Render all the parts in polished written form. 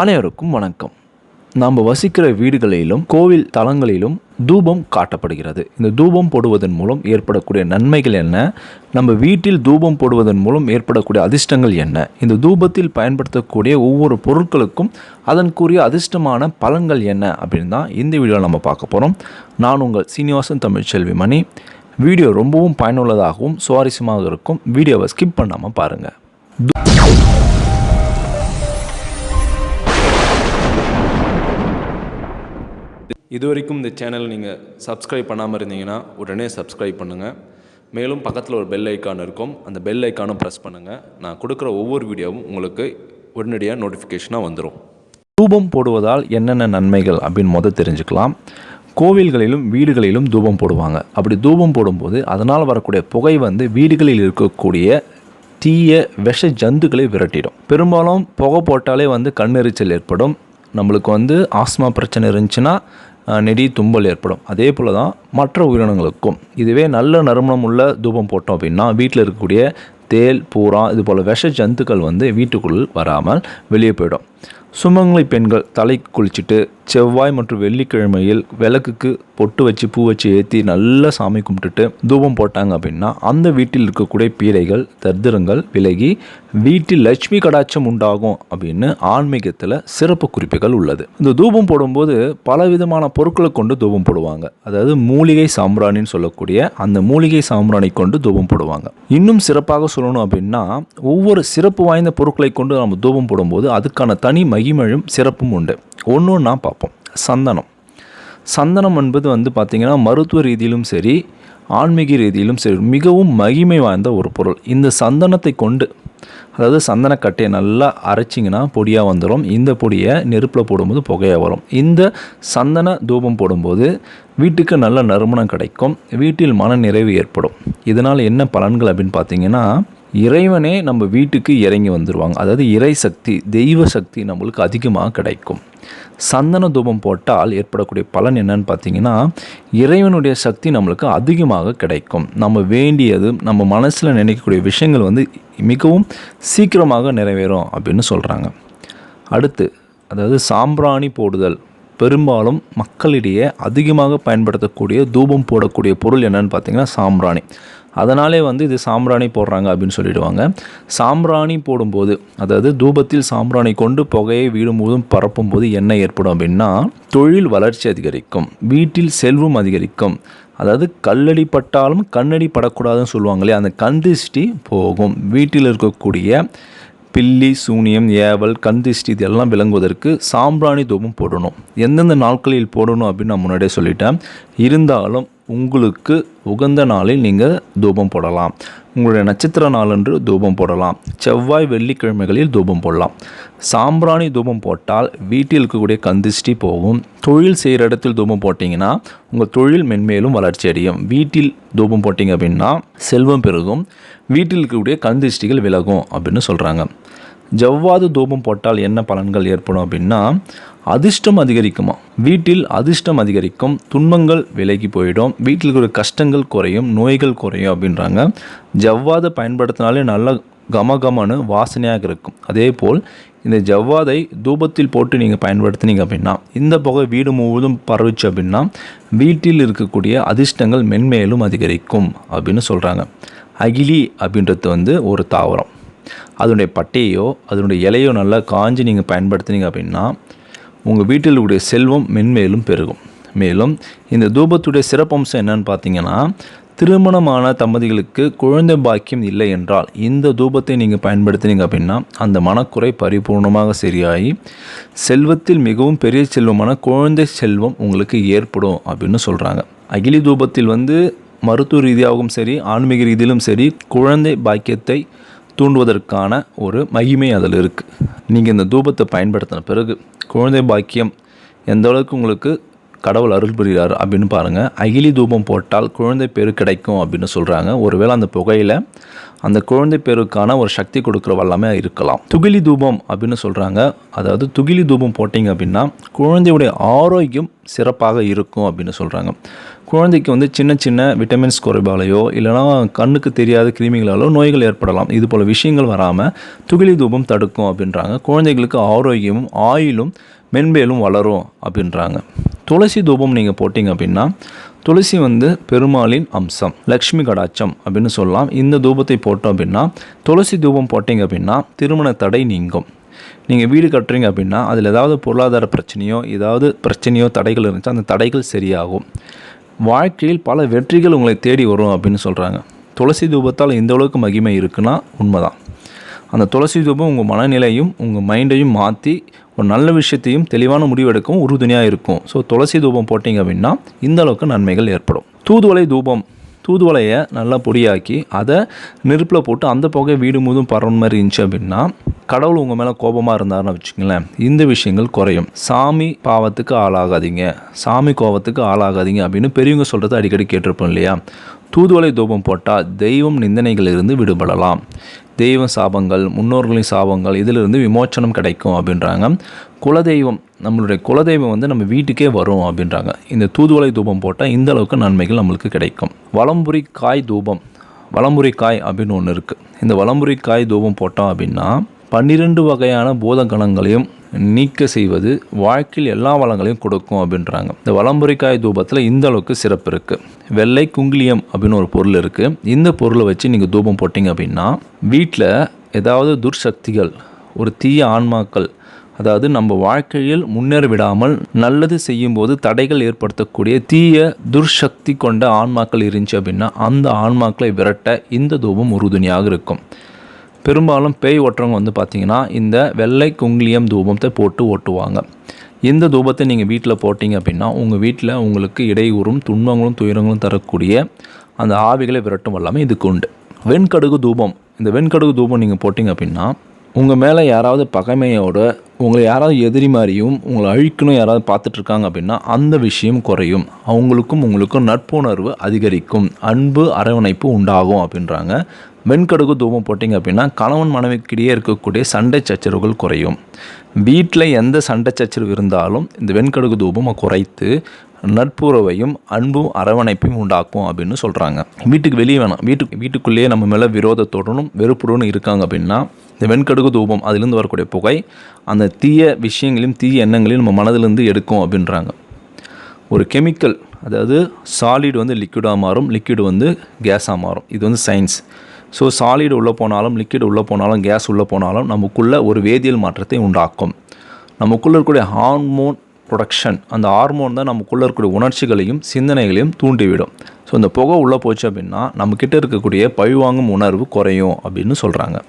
அனைவருக்கும் வணக்கம். நாம் வசிக்கிற வீடுகளிலும் கோவில் தலங்களிலும் தூபம் காட்டப்படுகிறது. இந்த தூபம் போடுவதன் மூலம் ஏற்படக்கூடிய நன்மைகள் என்ன, நம்ம வீட்டில் தூபம் போடுவதன் மூலம் ஏற்படக்கூடிய அதிர்ஷ்டங்கள் என்ன, இந்த தூபத்தில் பயன்படுத்தக்கூடிய ஒவ்வொரு பொருட்களுக்கும் அதற்குரிய அதிர்ஷ்டமான பலன்கள் என்ன அப்படின்னு தான் இந்த வீடியோவில் நம்ம பார்க்க போகிறோம். நான் உங்கள் சீனிவாசன் தமிழ்ச்செல்வி மணி. வீடியோ ரொம்பவும் பயனுள்ளதாகவும் சுவாரஸ்யமாக இருக்கும். வீடியோவை ஸ்கிப் பண்ணாமல் பாருங்கள். இது வரைக்கும் இந்த சேனல் நீங்கள் சப்ஸ்கிரைப் பண்ணாமல் இருந்தீங்கன்னா உடனே சப்ஸ்கிரைப் பண்ணுங்கள். மேலும் பக்கத்தில் ஒரு பெல் ஐக்கான் இருக்கும், அந்த பெல் ஐக்கானும் ப்ரெஸ் பண்ணுங்கள். நான் கொடுக்குற ஒவ்வொரு வீடியோவும் உங்களுக்கு உடனடியாக நோட்டிஃபிகேஷனாக வந்துடும். தூபம் போடுவதால் என்னென்ன நன்மைகள் அப்படின்னு தெரிஞ்சுக்கலாம். கோவில்களிலும் வீடுகளிலும் தூபம் போடுவாங்க. அப்படி தூபம் போடும்போது அதனால் வரக்கூடிய புகை வீடுகளில் இருக்கக்கூடிய தீய விஷ ஜந்துக்களை விரட்டிடும். பெரும்பாலும் புகை போட்டாலே கண்ணெரிச்சல் ஏற்படும். நம்மளுக்கு ஆஸ்மா பிரச்சனை இருந்துச்சுன்னா நெடி தும்பல் ஏற்படும். அதே போல் தான் மற்ற உயிரினங்களுக்கும். இதுவே நல்ல நறுமணம் உள்ள தூபம் போட்டோம் அப்படின்னா வீட்டில் இருக்கக்கூடிய தேல், பூரா இது போல் விஷ ஜந்துக்கள் வீட்டுக்குள் வராமல் வெளியே போயிடும். சுமங்கலி பெண்கள் தலைக்கு குளிச்சுட்டு செவ்வாய் மற்றும் வெள்ளிக்கிழமையில் விளக்குக்கு பொட்டு வச்சு பூ வச்சு ஏற்றி நல்லா சாமி கும்பிட்டுட்டு தூபம் போட்டாங்க அப்படின்னா அந்த வீட்டில் இருக்கக்கூடிய பீடைகள் தரித்திரங்கள் விலகி வீட்டில் லட்சுமி கடாட்சம் உண்டாகும் அப்படின்னு ஆன்மீகத்தில் சிறப்பு குறிப்புகள் உள்ளது. இந்த தூபம் போடும்போது பல விதமான பொருட்களை கொண்டு தூபம் போடுவாங்க. அதாவது மூலிகை சாம்பிராணின்னு சொல்லக்கூடிய அந்த மூலிகை சாம்பிராணி கொண்டு தூபம் போடுவாங்க. இன்னும் சிறப்பாக சொல்லணும் அப்படின்னா ஒவ்வொரு சிறப்பு வாய்ந்த பொருட்களை கொண்டு நம்ம தூபம் போடும்போது அதுக்கான தனி மகிமையும் சிறப்பும் உண்டு. ஒன்று பார்ப்போம். சந்தனம் என்பது பார்த்திங்கன்னா மருத்துவ ரீதியிலும் சரி ஆன்மீக ரீதியிலும் சரி மிகவும் மகிமை வாய்ந்த ஒரு பொருள். இந்த சந்தனத்தை கொண்டு, அதாவது சந்தனக்கட்டையை நல்லா அரைச்சிங்கன்னா பொடியாக வந்துடும். இந்த பொடியை நெருப்பில் போடும்போது புகையாக வரும். இந்த சந்தன தூபம் போடும்போது வீட்டுக்கு நல்ல நறுமணம் கிடைக்கும், வீட்டில் மன நிறைவு ஏற்படும். இதனால் என்ன பலன்கள் அப்படின்னு பார்த்தீங்கன்னா, இறைவனே நம்ம வீட்டுக்கு இறங்கி வந்துடுவாங்க. அதாவது இறை சக்தி, தெய்வ சக்தி நம்மளுக்கு அதிகமாக கிடைக்கும். சந்தன தூபம் போட்டால் ஏற்படக்கூடிய பலன் என்னன்னு பார்த்தீங்கன்னா, இறைவனுடைய சக்தி நம்மளுக்கு அதிகமாக கிடைக்கும். நம்ம வேண்டியது, நம்ம மனசில் நினைக்கக்கூடிய விஷயங்கள் மிகவும் சீக்கிரமாக நிறைவேறும் அப்படின்னு சொல்கிறாங்க. அடுத்து, அதாவது சாம்பிராணி போடுதல். பெரும்பாலும் மக்களிடையே அதிகமாக பயன்படுத்தக்கூடிய தூபம் போடக்கூடிய பொருள் என்னன்னு பார்த்தீங்கன்னா சாம்பிராணி. அதனாலே இது சாம்பிராணி போடுறாங்க அப்படின்னு சொல்லிடுவாங்க. சாம்பிராணி போடும்போது, அதாவது தூபத்தில் சாம்பிராணி கொண்டு புகையை வீடு முழுவதும் பரப்பும்போது என்ன ஏற்படும் அப்படின்னா, தொழில் வளர்ச்சி அதிகரிக்கும், வீட்டில் செல்வம் அதிகரிக்கும். அதாவது கல்லடி பட்டாலும் கண்ணடி படக்கூடாதுன்னு சொல்லுவாங்களே, அந்த கண் திருஷ்டி போகும். வீட்டில் இருக்கக்கூடிய பில்லி, சூனியம், ஏவல், கந்திஷ்டி இதெல்லாம் விளங்குவதற்கு சாம்பிராணி தூபம் போடணும். எந்தெந்த நாட்களில் போடணும் அப்படின்னு நான் முன்னாடியே சொல்லிட்டேன். இருந்தாலும் உங்களுக்கு உகந்த நாளில் நீங்கள் தூபம் போடலாம். உங்களுடைய நட்சத்திர நாளன்று தூபம் போடலாம். செவ்வாய் வெள்ளிக்கிழமைகளில் தூபம் போடலாம். சாம்பிராணி தூபம் போட்டால் வீட்டில் இருக்கக்கூடிய கந்திஷ்டி போகும். தொழில் செய்கிற இடத்தில் தூபம் போட்டிங்கன்னா உங்கள் தொழில் மென்மேலும் வளர்ச்சி அடையும். வீட்டில் தூபம் போட்டிங்க அப்படின்னா செல்வம் பெருகும், வீட்டில் இருக்கக்கூடிய கந்திஷ்டிகள் விலகும் அப்படின்னு சொல்கிறாங்க. ஜவ்வாது தூபம் போட்டால் என்ன பலன்கள் ஏற்படும் அப்படின்னா, அதிர்ஷ்டம் அதிகரிக்குமா, வீட்டில் அதிர்ஷ்டம் அதிகரிக்கும், துன்பங்கள் விலகி போயிடும், வீட்டில் இருக்கிற கஷ்டங்கள் குறையும், நோய்கள் குறையும் அப்படின்றாங்க. ஜவ்வாதை பயன்படுத்தினாலே நல்ல கமகமனு வாசனையாக இருக்கும். அதே போல் இந்த ஜவ்வாதை தூபத்தில் போட்டு நீங்கள் பயன்படுத்தினீங்க அப்படின்னா, இந்த புகை வீடு முழுவதும் பரவிச்சு அப்படின்னா வீட்டில் இருக்கக்கூடிய அதிர்ஷ்டங்கள் மென்மேலும் அதிகரிக்கும் அப்படின்னு சொல்கிறாங்க. அகிலி அப்படின்றது ஒரு தாவரம். அதனுடைய பட்டையோ அதனுடைய இலையோ நல்லா காஞ்சி நீங்கள் பயன்படுத்தினீங்க அப்படின்னா உங்கள் வீட்டில் இருக்கக்கூடிய செல்வம் மென்மேலும் பெருகும். மேலும் இந்த தூபத்துடைய சிறப்பம்சம் என்னன்னு பார்த்தீங்கன்னா, திருமணமான தம்பதிகளுக்கு குழந்தை பாக்கியம் இல்லை என்றால் இந்த தூபத்தை நீங்கள் பயன்படுத்தினீங்க அப்படின்னா அந்த மனக்குறை பரிபூர்ணமாக சரியாகி செல்வத்தில் மிகவும் பெரிய செல்வமான குழந்தை செல்வம் உங்களுக்கு ஏற்படும் அப்படின்னு சொல்கிறாங்க. அகிலி தூபத்தில் மருத்துவ ரீதியாகவும் சரி ஆன்மீக ரீதியிலும் சரி குழந்தை பாக்கியத்தை தூண்டுவதற்கான ஒரு மகிமை அதில் இருக்குது. நீங்கள் இந்த தூபத்தை பயன்படுத்தின பிறகு குழந்தை பாக்கியம் எந்த அளவுக்கு உங்களுக்கு கடவுள் அருள் புரிகிறார் அப்படின்னு பாருங்கள். அகிலி தூபம் போட்டால் குழந்தை பேரு கிடைக்கும் அப்படின்னு சொல்கிறாங்க. ஒருவேளை அந்த புகையில் அந்த குழந்தை பேருக்கான ஒரு சக்தி கொடுக்குற வல்லமே இருக்கலாம். துகிலி தூபம் அப்படின்னு சொல்கிறாங்க. அதாவது துகிலி தூபம் போட்டிங்க அப்படின்னா குழந்தையுடைய ஆரோக்கியம் சிறப்பாக இருக்கும் அப்படின்னு சொல்கிறாங்க. குழந்தைக்கு வந்து சின்ன சின்ன விட்டமின்ஸ் குறைபாலையோ இல்லைனா கண்ணுக்கு தெரியாத கிருமிகளாலோ நோய்கள் ஏற்படலாம். இது போல் விஷயங்கள் வராமல் துகிலி தூபம் தடுக்கும் அப்படின்றாங்க. குழந்தைகளுக்கு ஆரோக்கியமும் ஆயிலும் மென்மேலும் வளரும் அப்படின்றாங்க. துளசி தூபம் நீங்கள் போட்டிங்க அப்படின்னா துளசி வந்து பெருமாளின் அம்சம், லக்ஷ்மி கடாட்சம் அப்படின்னு சொல்லலாம். இந்த தூபத்தை போட்டோம் அப்படின்னா துளசி தூபம் போட்டிங்க அப்படின்னா திருமண தடை நீங்கும். நீங்கள் வீடு கட்டுறீங்க அப்படின்னா அதில் ஏதாவது பொருளாதார பிரச்சனையோ தடைகள் இருந்துச்சு, அந்த தடைகள் சரியாகும். வாழ்க்கையில் பல வெற்றிகள் உங்களை தேடி வரும் அப்படின்னு சொல்கிறாங்க. துளசி தூபத்தால் இந்த அளவுக்கு மகிமை இருக்குன்னா உண்மைதான். அந்த துளசி தூபம் உங்கள் மனநிலையும் உங்கள் மைண்டையும் மாற்றி ஒரு நல்ல விஷயத்தையும் தெளிவான முடிவெடுக்கவும் உறுதுணையாக இருக்கும். ஸோ துளசி தூபம் போட்டிங்க அப்படின்னா இந்த அளவுக்கு நன்மைகள் ஏற்படும். தூதுவளை தூபம், தூதுவளையை நல்லா பொடியாக்கி அதை நெருப்பில் போட்டு அந்த புகை வீடு முழுதும் பரவுற மாதிரி இருந்துச்சு அப்படின்னா கடவுள் உங்கள் மேலே கோபமாக இருந்தாருன்னு வச்சுக்கங்களேன், இந்த விஷயங்கள் குறையும். சாமி பாவத்துக்கு ஆளாகாதீங்க, சாமி கோபத்துக்கு ஆளாகாதீங்க அப்படின்னு பெரியவங்க சொல்கிறத அடிக்கடி கேட்டிருப்போம் இல்லையா. தூதுவளை தூபம் போட்டால் தெய்வம் நிந்தனைகளிலிருந்து விடுபடலாம். தெய்வ சாபங்கள், முன்னோர்களின் சாபங்கள் இதிலிருந்து விமோச்சனம் கிடைக்கும் அப்படின்றாங்க. குலதெய்வம், நம்மளுடைய குலதெய்வம் வந்து நம்ம வீட்டுக்கே வரும் அப்படின்றாங்க. இந்த தூதுவளை தூபம் போட்டால் இந்த அளவுக்கு நன்மைகள் நம்மளுக்கு கிடைக்கும். வலம்புரி காய் தூபம், வலம்புரி காய் அப்படின்னு ஒன்று இருக்குது. இந்த வலம்புரி காய் தூபம் போட்டோம் அப்படின்னா 12 வகையான பூத கணங்களையும் நீக்க செய்வது, வாழ்க்கையில் எல்லா வளங்களையும் கொடுக்கும் அப்படின்றாங்க. இந்த வலம்புரிக்காய் தூபத்தில் இந்த அளவுக்கு சிறப்பு இருக்குது. வெள்ளை குங்கிலியம் அப்படின்னு ஒரு பொருள் இருக்குது. இந்த பொருளை வச்சு நீங்கள் தூபம் போட்டிங்க அப்படின்னா வீட்டில் ஏதாவது துர்சக்திகள், ஒரு தீய ஆன்மாக்கள், அதாவது நம்ம வாழ்க்கையில் முன்னேற விடாமல் நல்லது செய்யும்போது தடைகள் ஏற்படுத்தக்கூடிய தீய துர்சக்தி கொண்ட ஆன்மாக்கள் இருந்துச்சு அப்படின்னா அந்த ஆன்மாக்களை விரட்ட இந்த தூபம் உறுதுணையாக இருக்கும். பெரும்பாலும் பேய் ஓட்டுறவங்க வந்து பார்த்திங்கன்னா இந்த வெள்ளை குங்கிலியம் தூபத்தை போட்டு ஓட்டுவாங்க. இந்த தூபத்தை நீங்கள் வீட்டில் போட்டிங்க அப்படின்னா உங்கள் வீட்டில் உங்களுக்கு இடையூறும் துன்பங்களும் துயரங்களும் தரக்கூடிய அந்த ஆவிகளை விரட்டும் எல்லாமே இதுக்கு உண்டு. வெண்கடுகு தூபம், இந்த வெண்கடுகு தூபம் நீங்கள் போட்டிங்க அப்படின்னா உங்கள் மேலே யாராவது பகைமையோட உங்களை யாராவது எதிரி மாதிரியும் உங்களை அழிக்கணும் யாராவது பார்த்துட்ருக்காங்க அப்படின்னா அந்த விஷயம் குறையும். அவங்களுக்கும் உங்களுக்கும் நட்புணர்வு அதிகரிக்கும், அன்பு அரவணைப்பு உண்டாகும் அப்படின்றாங்க. வெண்கடுகு தூபம் போட்டிங்க அப்படின்னா கணவன் மனைவிக்கிடையே இருக்கக்கூடிய சண்டை சச்சரவுகள் குறையும். வீட்டில் எந்த சண்டை சச்சரவு இருந்தாலும் இந்த வெண்கடுகு தூபம் குறைத்து நட்புறவையும் அன்பும் அரவணைப்பையும் உண்டாக்கும் அப்படின்னு சொல்கிறாங்க. வீட்டுக்கு வெளியே வேணாம், வீட்டுக்குள்ளேயே நம்ம மேலே விரோதத்தோடனும் வெறுப்புடனும் இருக்காங்க அப்படின்னா இந்த வெண்கடுகு தூபம் அதிலிருந்து வரக்கூடிய புகை அந்த தீய விஷயங்களையும் தீய எண்ணங்களையும் நம்ம மனதிலிருந்து எடுக்கும் அப்படின்றாங்க. ஒரு கெமிக்கல், அதாவது சாலிட் வந்து லிக்விடாக மாறும், லிக்விட் வந்து கேஸாக மாறும். இது வந்து சயின்ஸ். ஸோ சாலிட் உள்ளே போனாலும் லிக்விட் உள்ளே போனாலும் கேஸ் உள்ளே போனாலும் நமக்குள்ளே ஒரு வேதியியல் மாற்றத்தை உண்டாக்கும். நமக்குள்ளே இருக்கக்கூடிய ஹார்மோன் ப்ரொடக்ஷன், அந்த ஹார்மோன் தான் நமக்குள்ளே இருக்கக்கூடிய உணர்ச்சிகளையும் சிந்தனைகளையும் தூண்டிவிடும். ஸோ இந்த புகை உள்ளே போச்சு அப்படின்னா நம்மக்கிட்ட இருக்கக்கூடிய பழிவாங்கும் உணர்வு குறையும் அப்படின்னு சொல்கிறாங்க.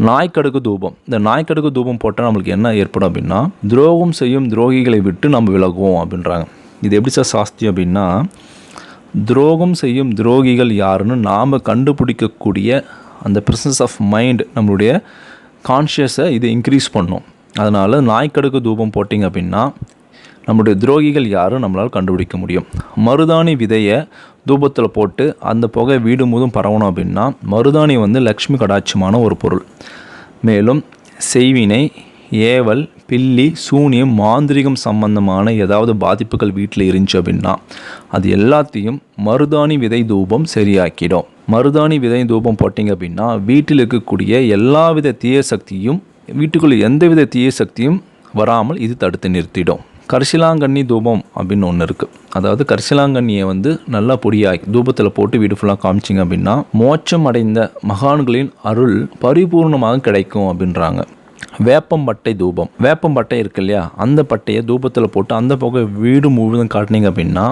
நாய்க்கடுகு தூபம், இந்த நாய்க்கடுகு தூபம் போட்டால் நம்மளுக்கு என்ன ஏற்படும் அப்படின்னா துரோகம் செய்யும் துரோகிகளை விட்டு நம்ம விலகுவோம் அப்படின்றாங்க. இது எப்படி சார் சாஸ்தியம் அப்படின்னா துரோகம் செய்யும் துரோகிகள் யாருன்னு நாம் கண்டுபிடிக்கக்கூடிய அந்த ப்ரெசன்ஸ் ஆஃப் மைண்ட் நம்மளுடைய கான்ஷியஸை இது இன்க்ரீஸ் பண்ணும். அதனால் நாய்க்கடுகு தூபம் போட்டிங்க அப்படின்னா நம்மளுடைய துரோகிகள் யாரும் நம்மளால் கண்டுபிடிக்க முடியும். மருதாணி விதையை தூபத்தில் போட்டு அந்த புகை வீடு முழுதும் பரவணும் அப்படின்னா மருதாணி வந்து லக்ஷ்மி கடாட்சமான ஒரு பொருள். மேலும் செய்வினை, ஏவல், பில்லி, சூனியம், மாந்திரிகம் சம்பந்தமான ஏதாவது பாதிப்புகள் வீட்டில் இருந்துச்சு அப்படின்னா அது எல்லாத்தையும் மருதாணி விதை தூபம் சரியாக்கிடும். மருதாணி விதை தூபம் போட்டிங்க அப்படின்னா வீட்டில் இருக்கக்கூடிய எல்லாவித தீய சக்தியும், வீட்டுக்குள்ளே எந்தவித தீய சக்தியும் வராமல் இது தடுத்து நிறுத்திடும். கரிசிலாங்கண்ணி தூபம் அப்படின்னு ஒன்று இருக்குது. அதாவது கரிசிலாங்கண்ணியை வந்து நல்லா பொடியாக்கி தூபத்தில் போட்டு வீடு ஃபுல்லாக காமிச்சிங்க அப்படின்னா மோட்சம் அடைந்த மகான்களின் அருள் பரிபூர்ணமாக கிடைக்கும் அப்படின்றாங்க. வேப்பம்பட்டை தூபம், வேப்பம்பட்டை இருக்கு இல்லையா, அந்த பட்டையை தூபத்தில் போட்டு அந்த புகை வீடு முழுவதும் காட்டினீங்க அப்படின்னா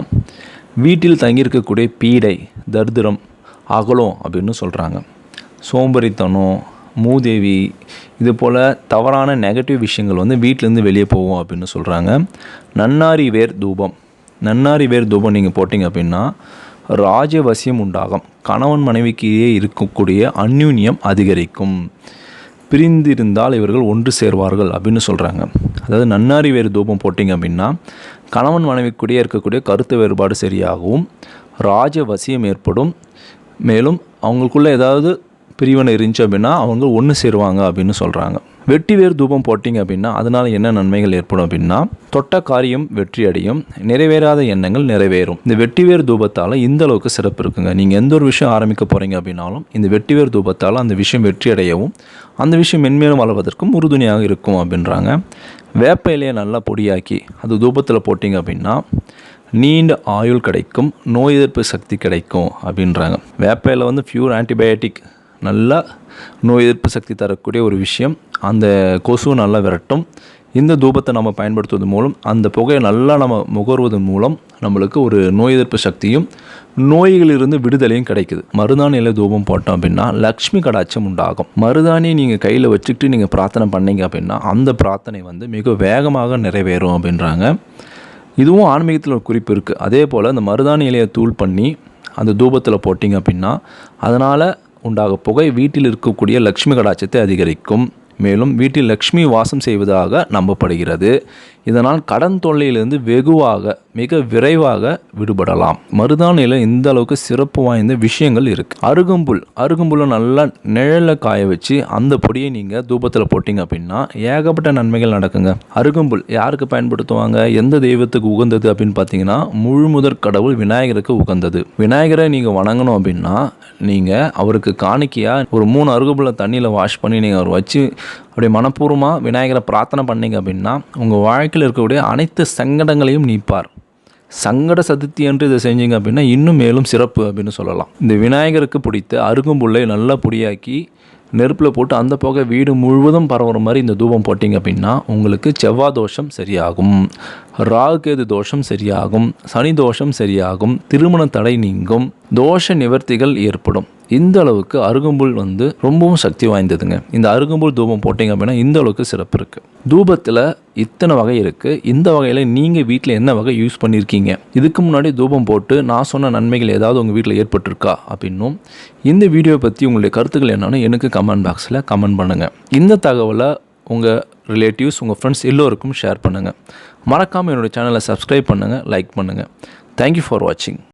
வீட்டில் தங்கியிருக்கக்கூடிய பீடை தரித்திரம் அகலும் அப்படின்னு சொல்கிறாங்க. சோம்பேறித்தனம், மூதேவி, இது போல் தவறான நெகட்டிவ் விஷயங்கள் வந்து வீட்டிலேருந்து வெளியே போகும் அப்படின்னு சொல்கிறாங்க. நன்னாரி வேர் தூபம், நன்னாரி வேர் தூபம் நீங்கள் போட்டிங்க அப்படின்னா ராஜவசியம் உண்டாகும், கணவன் மனைவிக்கையே இருக்கக்கூடிய அந்யூன்யம் அதிகரிக்கும், பிரிந்திருந்தால் இவர்கள் ஒன்று சேர்வார்கள் அப்படின்னு சொல்கிறாங்க. அதாவது நன்னாரி வேறு தூபம் போட்டிங்க அப்படின்னா கணவன் மனைவிக்குடியே இருக்கக்கூடிய கருத்து வேறுபாடு சரியாகவும் ராஜ வசியம் ஏற்படும். மேலும் அவங்களுக்குள்ளே ஏதாவது பிரிவினை இருந்துச்சு அப்படின்னா அவங்க ஒன்று சேருவாங்க அப்படின்னு சொல்கிறாங்க. வெட்டிவேர் தூபம் போட்டிங்க அப்படின்னா அதனால் என்ன நன்மைகள் ஏற்படும் அப்படின்னா தொட்ட காரியம் வெற்றி அடையும், நிறைவேறாத எண்ணங்கள் நிறைவேறும். இந்த வெட்டிவேர் தூபத்தால் இந்த அளவுக்கு சிறப்பு இருக்குங்க. நீங்கள் எந்த ஒரு விஷயம் ஆரம்பிக்க போகிறீங்க அப்படின்னாலும் இந்த வெட்டிவேர் தூபத்தால் அந்த விஷயம் வெற்றி அடையவும் அந்த விஷயம் மென்மேலும் வளர்வதற்கும் உறுதுணையாக இருக்கும் அப்படின்றாங்க. வேப்ப இலையை நல்லா பொடியாக்கி அது தூபத்தில் போட்டிங்க அப்படின்னா நீண்ட ஆயுள் கிடைக்கும், நோய் எதிர்ப்பு சக்தி கிடைக்கும் அப்படின்றாங்க. வேப்ப இலை வந்து பியூர் ஆன்டிபயோட்டிக், நல்லா நோய் எதிர்ப்பு சக்தி தரக்கூடிய ஒரு விஷயம். அந்த கொசுவை நல்லா விரட்டும். இந்த தூபத்தை நம்ம பயன்படுத்துவதன் மூலம் அந்த புகையை நல்லா நம்ம முகர்வதன் மூலம் நம்மளுக்கு ஒரு நோய் எதிர்ப்பு சக்தியும் நோய்களிலிருந்து விடுதலையும் கிடைக்குது. மருதாணியில் தூபம் போட்டோம் அப்படின்னா லக்ஷ்மி கடாட்சம் உண்டாகும். மருதாணியை நீங்கள் கையில் வச்சுக்கிட்டு நீங்கள் பிரார்த்தனை பண்ணீங்க அப்படின்னா அந்த பிரார்த்தனை வந்து மிக வேகமாக நிறைவேறும் அப்படின்றாங்க. இதுவும் ஆன்மீகத்தில் ஒரு குறிப்பு இருக்குது. அதே போல் அந்த மருதாணி இலையை தூள் பண்ணி அந்த தூபத்தில் போட்டிங்க அப்படின்னா அதனால் உண்டாக புகை வீட்டில் இருக்கக்கூடிய லக்ஷ்மி கடாட்சத்தை அதிகரிக்கும். மேலும் வீட்டில் லக்ஷ்மி வாசம் செய்வதாக நம்பப்படுகிறது. இதனால் கடன் தொல்லையிலிருந்து வெகுவாக மிக விரைவாக விடுபடலாம். மருதாணியில் இந்த அளவுக்கு சிறப்பு வாய்ந்த விஷயங்கள் இருக்குது. அருகம்புல்லை நல்லா நிழலில் காய வச்சு அந்த பொடியை நீங்கள் தூபத்தில் போட்டிங்க அப்படின்னா ஏகப்பட்ட நன்மைகள் நடக்குங்க. அருகம்புல் யாருக்கு பயன்படுத்துவாங்க, எந்த தெய்வத்துக்கு உகந்தது அப்படின்னு பார்த்தீங்கன்னா முழுமுதற் கடவுள் விநாயகருக்கு உகந்தது. விநாயகரை நீங்கள் வணங்கணும் அப்படின்னா நீங்கள் அவருக்கு காணிக்கையாக ஒரு 3 அருகம்புல்லை தண்ணியில் வாஷ் பண்ணி நீங்கள் அவர் வச்சு அப்படி மனப்பூர்வமாக விநாயகரை பிரார்த்தனை பண்ணிங்க அப்படின்னா உங்கள் வாழ்க்கையில் இருக்கக்கூடிய அனைத்து சங்கடங்களையும் நீப்பார். சங்கட சதுர்த்தி என்று இதை செஞ்சீங்க அப்படின்னா இன்னும் மேலும் சிறப்பு அப்படின்னு சொல்லலாம். இந்த விநாயகருக்கு பிடித்த அருகம்புல்லை நல்லா பொடியாக்கி நெருப்பில் போட்டு அந்த புகை வீடு முழுவதும் பரவுற மாதிரி இந்த தூபம் போட்டிங்க அப்படின்னா உங்களுக்கு செவ்வாய் தோஷம் சரியாகும், ராகுகேது தோஷம் சரியாகும், சனி தோஷம் சரியாகும், திருமண தடை நீங்கும், தோஷ நிவர்த்திகள் ஏற்படும். இந்த அளவுக்கு அருகம்புல் வந்து ரொம்பவும் சக்தி வாய்ந்ததுங்க. இந்த அருகம்புல் தூபம் போட்டிங்க அப்படின்னா இந்த அளவுக்கு சிறப்பு இருக்குது. தூபத்தில் இத்தனை வகை இருக்குது. இந்த வகையில் நீங்கள் வீட்டில் என்ன வகை யூஸ் பண்ணியிருக்கீங்க, இதுக்கு முன்னாடி தூபம் போட்டு நான் சொன்ன நன்மைகள் ஏதாவது உங்கள் வீட்டில் ஏற்பட்டிருக்கா அப்படின்னும் இந்த வீடியோ பற்றி உங்களுடைய கருத்துக்கள் என்னன்னு எனக்கு கமெண்ட் பாக்ஸில் கமெண்ட் பண்ணுங்கள். இந்த தகவலை உங்கள் ரிலேட்டிவ்ஸ் உங்கள் ஃப்ரெண்ட்ஸ் எல்லோருக்கும் ஷேர் பண்ணுங்கள். மறக்காமல் என்னோடய சேனலை சப்ஸ்கிரைப் பண்ணுங்கள், லைக் பண்ணுங்கள். தேங்க்யூ ஃபார் வாட்சிங்.